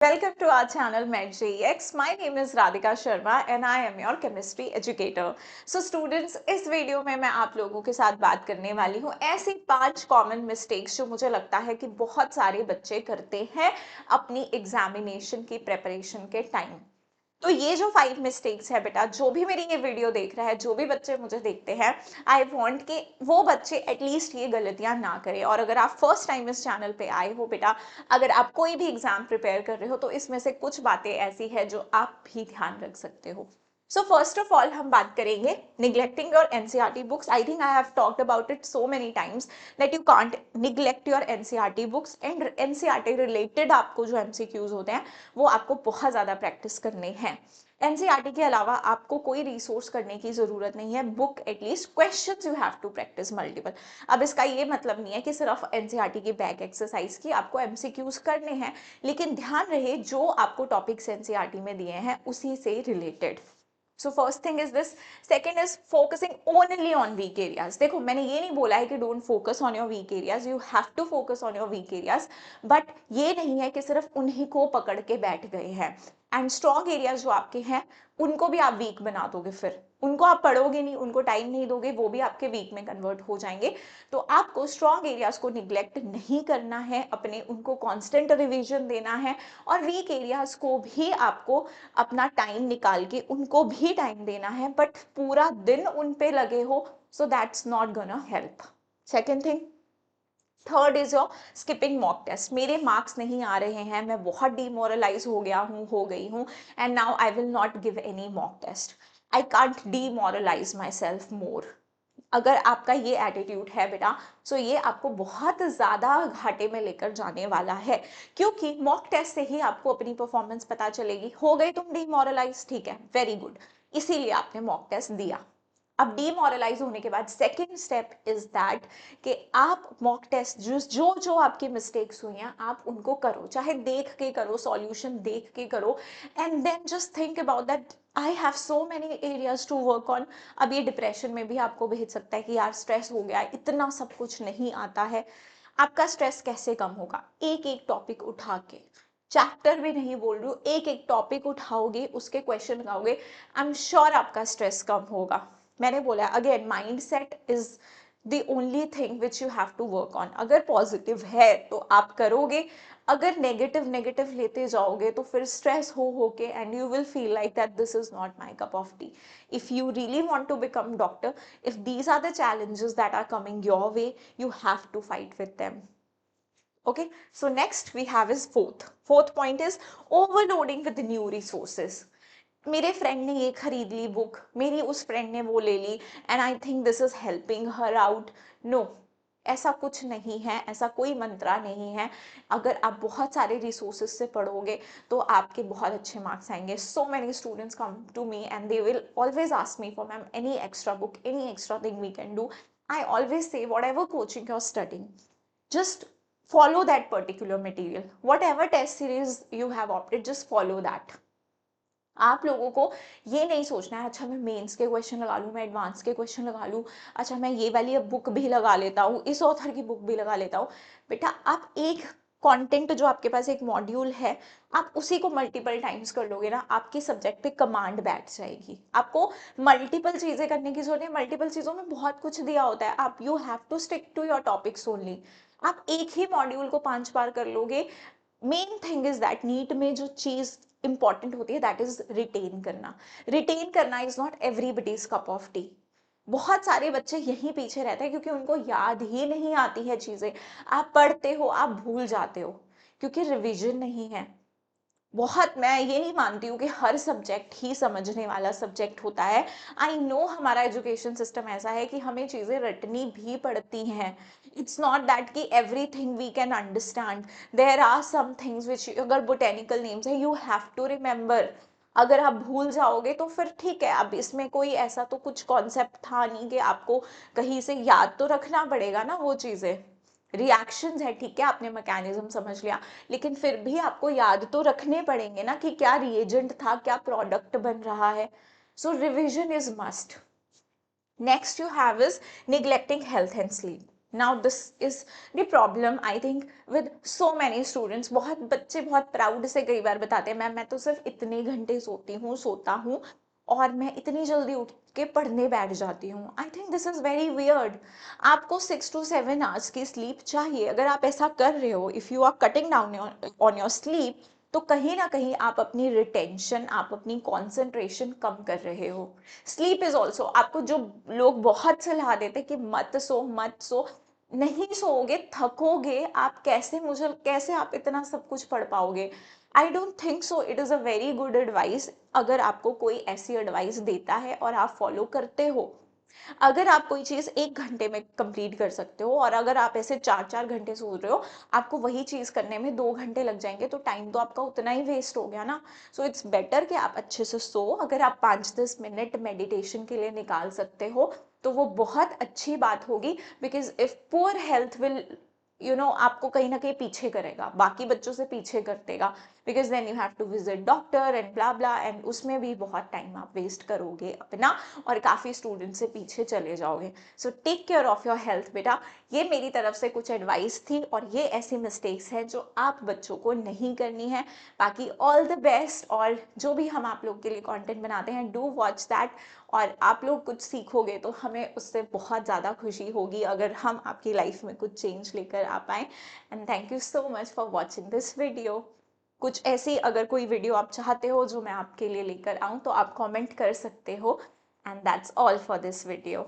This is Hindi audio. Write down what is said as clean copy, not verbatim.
Welcome to our channel MedJEX. My name is Radhika Sharma and I am your chemistry educator. So students, इस वीडियो में मैं आप लोगों के साथ बात करने वाली हूँ ऐसी 5 कॉमन मिस्टेक्स जो मुझे लगता है कि बहुत सारे बच्चे करते हैं अपनी एग्जामिनेशन की प्रेपरेशन के टाइम। तो ये जो 5 मिस्टेक्स है बेटा, जो भी मेरी ये वीडियो देख रहा है, जो भी बच्चे मुझे देखते हैं, आई वांट कि वो बच्चे एटलीस्ट ये गलतियां ना करें। और अगर आप फर्स्ट टाइम इस चैनल पे आए हो बेटा, अगर आप कोई भी एग्जाम प्रिपेयर कर रहे हो तो इसमें से कुछ बातें ऐसी है जो आप भी ध्यान रख सकते हो। सो फर्स्ट ऑफ ऑल हम बात करेंगे neglecting your NCERT books. I think I have talked about it so many times that you can't neglect your NCERT books and NCERT related आपको जो एमसीक्यूज होते हैं वो आपको बहुत ज्यादा प्रैक्टिस करने हैं। एनसीईआरटी के अलावा आपको कोई रिसोर्स करने की जरूरत नहीं है। Book at least questions you have to practise multiple. अब इसका ये मतलब नहीं है कि सिर्फ एनसीईआरटी की बैक एक्सरसाइज की आपको एमसीक्यूज करने हैं, लेकिन ध्यान रहे जो आपको टॉपिक्स एनसीईआरटी में दिए हैं उसी से related. So first thing is this. Second is focusing only on weak areas. देखो, मैंने ये नहीं बोला है कि don't focus on your weak areas, you have to focus on your weak areas, but ये नहीं है कि सिर्फ उन्हीं को पकड़ के बैठ गए हैं। एंड स्ट्रॉन्ग एरियाज जो आपके हैं उनको भी आप वीक बना दोगे, फिर उनको आप पढ़ोगे नहीं, उनको टाइम नहीं दोगे, वो भी आपके वीक में कन्वर्ट हो जाएंगे। तो आपको स्ट्रॉन्ग एरियाज को निग्लेक्ट नहीं करना है, अपने उनको कांस्टेंट रिवीजन देना है। और वीक एरियाज को भी आपको अपना टाइम निकाल के उनको भी टाइम देना है, बट पूरा दिन उन पे लगे हो, so that's not gonna help. Second thing, third is your skipping mock test. मेरे मार्क्स नहीं आ रहे हैं, मैं बहुत डिमोरलाइज हो गया हूँ, हो गई हूँ, and now I will not give any mock test. I can't demoralise myself more. अगर आपका ये एटीट्यूड है बेटा, सो ये आपको बहुत ज्यादा घाटे में लेकर जाने वाला है, क्योंकि मॉक टेस्ट से ही आपको अपनी परफॉर्मेंस पता चलेगी। हो गए तुम डीमोरलाइज, ठीक है, वेरी गुड, इसीलिए आपने मॉक टेस्ट दिया। अब डीमोरलाइज होने के बाद सेकेंड स्टेप इज दैट कि आप मॉक टेस्ट जो जो जो आपकी मिस्टेक्स हुई हैं आप उनको करो, चाहे देख के करो, सॉल्यूशन देख के करो, and then just think about that I have so many areas to work on. अब ये डिप्रेशन में भी आपको भेज सकता है कि यार स्ट्रेस हो गया, इतना सब कुछ नहीं आता है। आपका स्ट्रेस कैसे कम होगा? एक एक टॉपिक उठा के, चैप्टर भी नहीं बोल रही हूँ, एक एक टॉपिक उठाओगे, उसके क्वेश्चन लगाओगे, आई एम श्योर आपका स्ट्रेस कम होगा। मैंने बोला again, mindset is the only thing which you have to work on. अगर पॉजिटिव है तो आप करोगे, अगर नेगेटिव नेगेटिव लेते जाओगे तो फिर स्ट्रेस हो के and you will feel like that this is not my cup of tea. If you really want to become doctor, if these are the challenges that are coming your way, you have to fight with them. Okay, so next we have is fourth point is overloading with new resources. मेरे फ्रेंड ने ये खरीद ली बुक, मेरी उस फ्रेंड ने वो ले ली, and I think this is helping her out. No, ऐसा कुछ नहीं है, ऐसा कोई मंत्रा नहीं है। अगर आप बहुत सारे रिसोर्सेज से पढ़ोगे तो आपके बहुत अच्छे मार्क्स आएंगे। So many students come to me and they will always ask me for ma'am any extra book, any extra thing we can do. I always say whatever coaching you're studying, just follow that particular material, whatever test series you have opted, just follow that. आप लोगों को ये नहीं सोचना है अच्छा मैं मेंस के क्वेश्चन लगा लूँ, मैं एडवांस के क्वेश्चन लगा लूँ, अच्छा मैं ये वाली अब बुक भी लगा लेता हूँ, इस ऑथर की बुक भी लगा लेता हूँ। बेटा आप एक कंटेंट जो आपके पास एक मॉड्यूल है, आप उसी को मल्टीपल टाइम्स कर लोगे ना, आपके सब्जेक्ट पे कमांड बैठ जाएगी। आपको मल्टीपल चीजें करने की जरूरत है, मल्टीपल चीजों में बहुत कुछ दिया होता है, आप you have to stick to your topics only. आप एक ही मॉड्यूल को 5 बार कर लोगे। Main thing is that NEET में जो चीज इंपॉर्टेंट होती है दैट इज रिटेन करना। रिटेन करना is not everybody's cup of tea. बहुत सारे बच्चे यहीं पीछे रहते हैं क्योंकि उनको याद ही नहीं आती है चीजें। आप पढ़ते हो, आप भूल जाते हो क्योंकि रिवीजन नहीं है। बहुत, मैं ये नहीं मानती हूँ कि हर सब्जेक्ट ही समझने वाला सब्जेक्ट होता है। आई नो हमारा एजुकेशन सिस्टम ऐसा है कि हमें चीजें रटनी भी पड़ती हैं। इट्स नॉट दैट कि everything we can understand, there are some things which, अगर बोटेनिकल नेम्स है यू हैव टू रिमेम्बर। अगर आप भूल जाओगे तो फिर ठीक है, अब इसमें कोई ऐसा तो कुछ कॉन्सेप्ट था नहीं कि आपको कहीं से याद तो रखना पड़ेगा ना वो चीजें। रिएक्शंस है, ठीक है, आपने मैकेनिज्म समझ लिया, लेकिन फिर भी आपको याद तो रखने पड़ेंगे ना कि क्या रिएजेंट था, क्या प्रोडक्ट बन रहा है। So revision is must. Next you have is neglecting health and sleep. Now this is the problem I think with so many students. बहुत बच्चे बहुत प्राउड से कई बार बताते हैं मैम मैं तो सिर्फ इतने घंटे सोता हूँ और मैं इतनी जल्दी उठ के पढ़ने बैठ जाती हूँ। आई think this is very weird. आपको 6 to 7 आवर्स की स्लीप चाहिए। अगर आप ऐसा कर रहे हो, if you are cutting down on your sleep, तो कहीं ना कहीं आप अपनी रिटेंशन, आप अपनी कॉन्सेंट्रेशन कम कर रहे हो। स्लीप इज ऑल्सो, आपको जो लोग बहुत सलाह देते कि मत सो मत सो, नहीं सोओगे थकोगे आप, कैसे आप इतना सब कुछ पढ़ पाओगे? I don't think so it is a very good advice. अगर आपको कोई ऐसी एडवाइस देता है और आप फॉलो करते हो, अगर आप कोई चीज़ 1 घंटे में कंप्लीट कर सकते हो और अगर आप ऐसे 4 4 घंटे सोच रहे हो, आपको वही चीज़ करने में 2 घंटे लग जाएंगे, तो टाइम तो आपका उतना ही वेस्ट हो गया ना। सो इट्स बेटर कि आप अच्छे से सो। अगर आप 5 10 मिनट मेडिटेशन के लिए निकाल सकते हो तो वो बहुत अच्छी बात होगी। Because if poor health will आपको कहीं ना कहीं पीछे करेगा, बाकी बच्चों से पीछे कर देगा। Because then you have to visit doctor and blah blah, and उसमें भी बहुत टाइम आप वेस्ट करोगे अपना और काफ़ी स्टूडेंट से पीछे चले जाओगे। So take care of your health बेटा। ये मेरी तरफ से कुछ एडवाइस थी और ये ऐसी मिस्टेक्स हैं जो आप बच्चों को नहीं करनी है। बाकी ऑल द बेस्ट। और जो भी हम आप लोग के लिए कंटेंट बनाते हैं, डू वॉच दैट। और आप लोग कुछ सीखोगे तो हमें उससे बहुत ज़्यादा खुशी होगी अगर हम आपकी लाइफ में कुछ चेंज लेकर आ पाए। And thank you so much for watching this video. कुछ ऐसी अगर कोई वीडियो आप चाहते हो जो मैं आपके लिए लेकर आऊँ तो आप कमेंट कर सकते हो। And that's all for this video.